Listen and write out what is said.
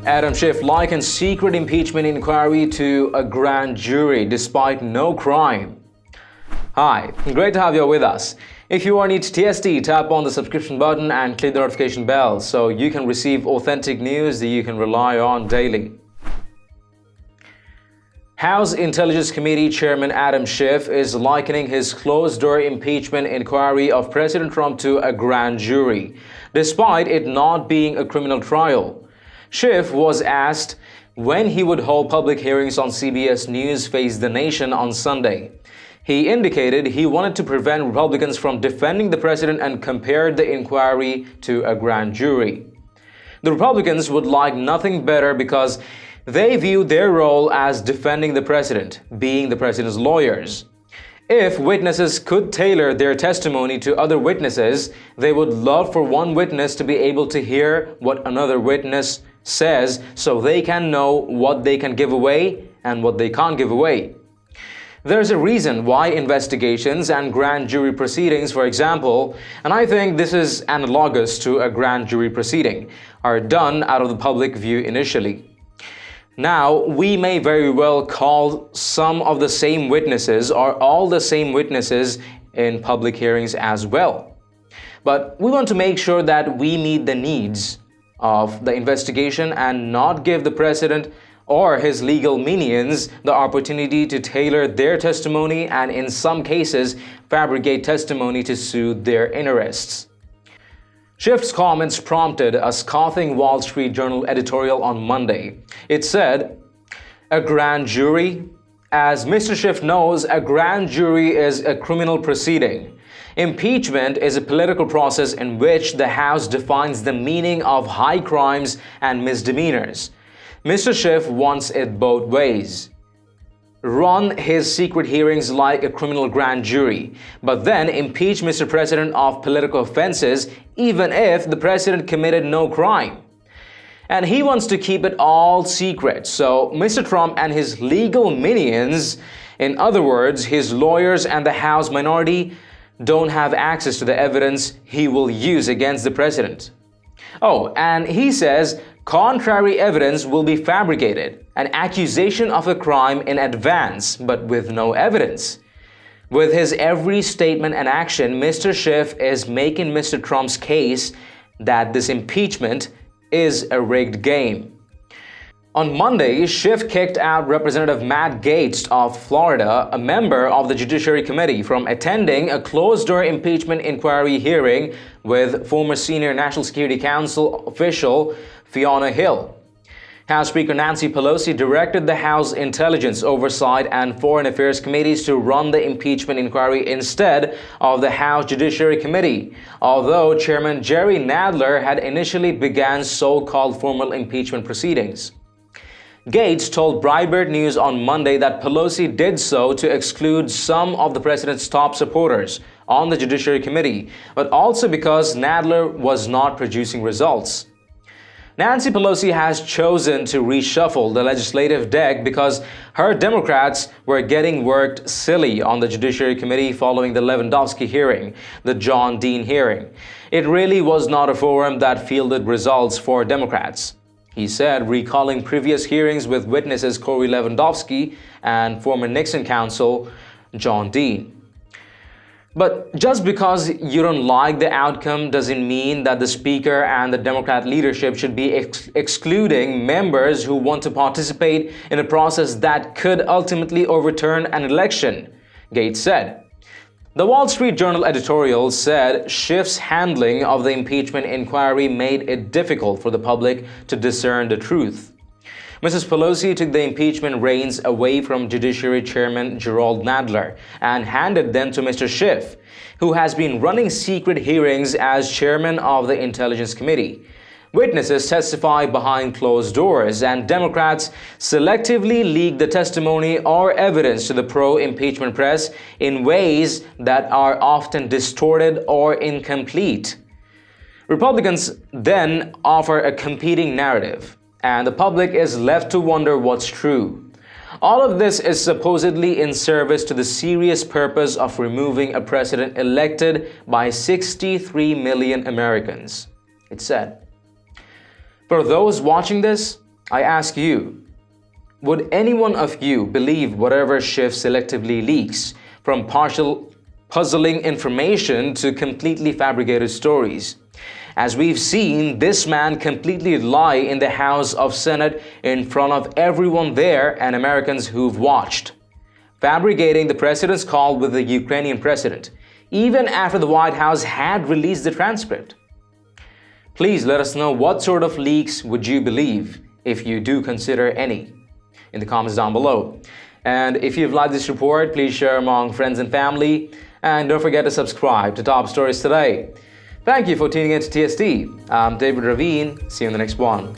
Schiff Likens secret impeachment inquiry to a grand jury despite no crime. Hi, great to have you with us. If you are new to TST, tap on the subscription button and click the notification bell so you can receive authentic news that you can rely on daily. House Intelligence Committee Chairman Adam Schiff is likening his closed-door impeachment inquiry of President Trump to a grand jury, despite it not being a criminal trial. Schiff was asked when he would hold public hearings on CBS News Face the Nation on Sunday. He indicated he wanted to prevent Republicans from defending the president and compared the inquiry to a grand jury. The Republicans would like nothing better because they view their role as defending the president, being the president's lawyers. If witnesses could tailor their testimony to other witnesses, they would love for one witness to be able to hear what another witness says so they can know what they can give away and what they can't give away. There's a reason why investigations and grand jury proceedings, for example, and I think this is analogous to a grand jury proceeding, are done out of the public view initially. Now, we may very well call some of the same witnesses or all the same witnesses in public hearings as well. But we want to make sure that we meet the needs of the investigation and not give the president or his legal minions the opportunity to tailor their testimony and in some cases fabricate testimony to suit their interests. Schiff's comments prompted a scathing Wall Street Journal editorial on Monday. It said, "A grand jury? As Mr. Schiff knows, a grand jury is a criminal proceeding. Impeachment is a political process in which the House defines the meaning of high crimes and misdemeanors. Mr. Schiff wants it both ways. Run his secret hearings like a criminal grand jury, but then impeach Mr. President of political offenses even if the president committed no crime. And he wants to keep it all secret, so Mr. Trump and his legal minions, in other words, his lawyers and the House minority, don't have access to the evidence he will use against the president. Oh, and he says contrary evidence will be fabricated, an accusation of a crime in advance, but with no evidence. With his every statement and action, Mr. Schiff is making Mr. Trump's case that this impeachment is a rigged game." On Monday, Schiff kicked out Representative Matt Gaetz of Florida, a member of the Judiciary Committee, from attending a closed-door impeachment inquiry hearing with former senior National Security Council official Fiona Hill. House Speaker Nancy Pelosi directed the House Intelligence, Oversight, and Foreign Affairs Committees to run the impeachment inquiry instead of the House Judiciary Committee, although Chairman Jerry Nadler had initially begun so-called formal impeachment proceedings. Gaetz told Breitbart News on Monday that Pelosi did so to exclude some of the president's top supporters on the Judiciary Committee, but also because Nadler was not producing results. Nancy Pelosi has chosen to reshuffle the legislative deck because her Democrats were getting worked silly on the Judiciary Committee following the Lewandowski hearing, the John Dean hearing. It really was not a forum that fielded results for Democrats, he said, recalling previous hearings with witnesses Corey Lewandowski and former Nixon counsel John Dean. But just because you don't like the outcome doesn't mean that the Speaker and the Democrat leadership should be excluding members who want to participate in a process that could ultimately overturn an election, Gaetz said. The Wall Street Journal editorial said Schiff's handling of the impeachment inquiry made it difficult for the public to discern the truth. Mrs. Pelosi took the impeachment reins away from Judiciary Chairman Gerald Nadler and handed them to Mr. Schiff, who has been running secret hearings as chairman of the Intelligence Committee. Witnesses testify behind closed doors, and Democrats selectively leak the testimony or evidence to the pro-impeachment press in ways that are often distorted or incomplete. Republicans then offer a competing narrative, and the public is left to wonder what's true. All of this is supposedly in service to the serious purpose of removing a president elected by 63 million Americans, it said. For those watching this, I ask you, would any one of you believe whatever Schiff selectively leaks, from partial puzzling information to completely fabricated stories? As we've seen, this man completely lie in the House of Senate in front of everyone there and Americans who've watched, fabricating the president's call with the Ukrainian president, even after the White House had released the transcript. Please let us know what sort of leaks would you believe, if you do consider any, in the comments down below. And if you've liked this report, please share among friends and family, and don't forget to subscribe to Top Stories Today. Thank you for tuning in to TST. I'm David Ravine. See you in the next one.